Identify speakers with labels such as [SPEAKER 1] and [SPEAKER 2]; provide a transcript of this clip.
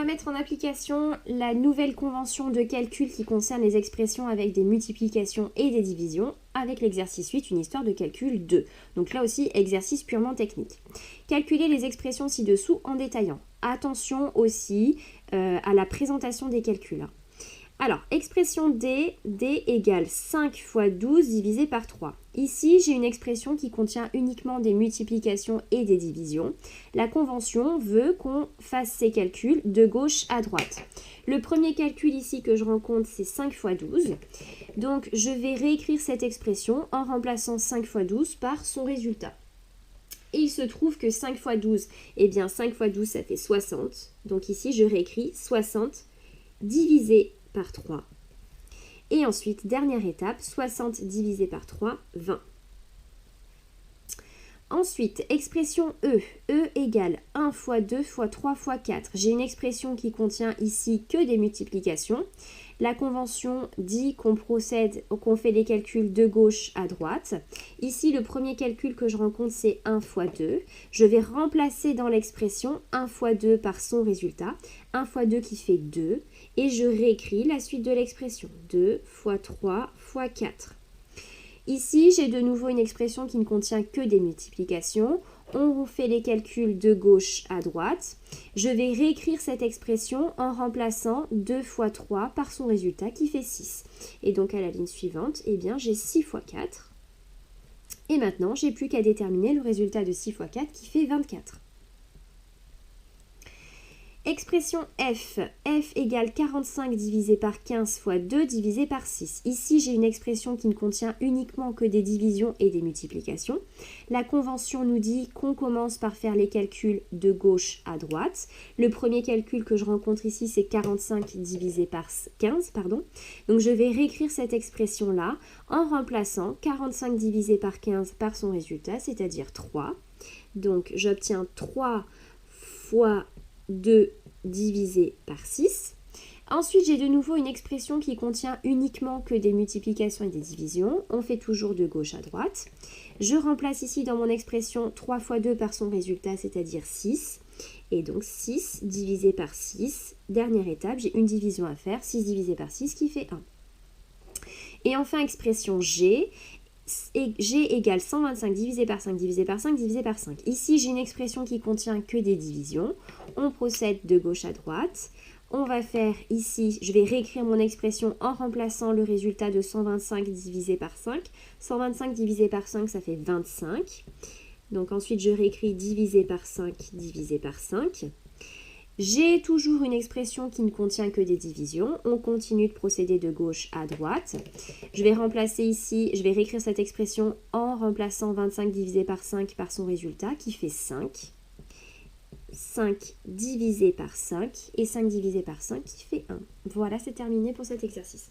[SPEAKER 1] mettre en application la nouvelle convention de calcul qui concerne les expressions avec des multiplications et des divisions avec l'exercice 8, une histoire de calcul 2. Donc là aussi, exercice purement technique. Calculer les expressions ci-dessous en détaillant. Attention aussi à la présentation des calculs. Alors, expression D, D égale 5 fois 12 divisé par 3. Ici, j'ai une expression qui contient uniquement des multiplications et des divisions. La convention veut qu'on fasse ces calculs de gauche à droite. Le premier calcul ici que je rencontre, c'est 5 fois 12. Donc, je vais réécrire cette expression en remplaçant 5 fois 12 par son résultat. Et il se trouve que 5 fois 12, eh bien 5 fois 12, ça fait 60. Donc ici, je réécris 60 divisé par 3. Et ensuite, dernière étape, 60 divisé par 3, 20. Ensuite, expression E. E égale 1 fois 2 fois 3 fois 4. J'ai une expression qui contient ici que des multiplications. La convention dit qu'on fait les calculs de gauche à droite. Ici, le premier calcul que je rencontre, c'est 1 fois 2. Je vais remplacer dans l'expression 1 fois 2 par son résultat. 1 fois 2 qui fait 2. Et je réécris la suite de l'expression. 2 fois 3 fois 4. Ici, j'ai de nouveau une expression qui ne contient que des multiplications. On fait les calculs de gauche à droite. Je vais réécrire cette expression en remplaçant 2 fois 3 par son résultat qui fait 6. Et donc à la ligne suivante, eh bien, j'ai 6 fois 4. Et maintenant, j'ai plus qu'à déterminer le résultat de 6 fois 4 qui fait 24. Expression F. F égale 45 divisé par 15 fois 2 divisé par 6. Ici, j'ai une expression qui ne contient uniquement que des divisions et des multiplications. La convention nous dit qu'on commence par faire les calculs de gauche à droite. Le premier calcul que je rencontre ici, c'est 45 divisé par 15. Donc, je vais réécrire cette expression-là en remplaçant 45 divisé par 15 par son résultat, c'est-à-dire 3. Donc, j'obtiens 3 fois 2 divisé par 6. Ensuite, j'ai de nouveau une expression qui contient uniquement que des multiplications et des divisions. On fait toujours de gauche à droite. Je remplace ici dans mon expression 3 fois 2 par son résultat, c'est-à-dire 6. Et donc 6 divisé par 6. Dernière étape, j'ai une division à faire. 6 divisé par 6 qui fait 1. Et enfin, expression G. G égale 125 divisé par 5 divisé par 5 divisé par 5. Ici, j'ai une expression qui contient que des divisions. On procède de gauche à droite. On va faire ici, je vais réécrire mon expression en remplaçant le résultat de 125 divisé par 5. 125 divisé par 5, ça fait 25. Donc ensuite, je réécris divisé par 5 divisé par 5. J'ai toujours une expression qui ne contient que des divisions. On continue de procéder de gauche à droite. Je vais remplacer ici, je vais réécrire cette expression en remplaçant 25 divisé par 5 par son résultat qui fait 5. 5 divisé par 5 et 5 divisé par 5 qui fait 1. Voilà, c'est terminé pour cet exercice.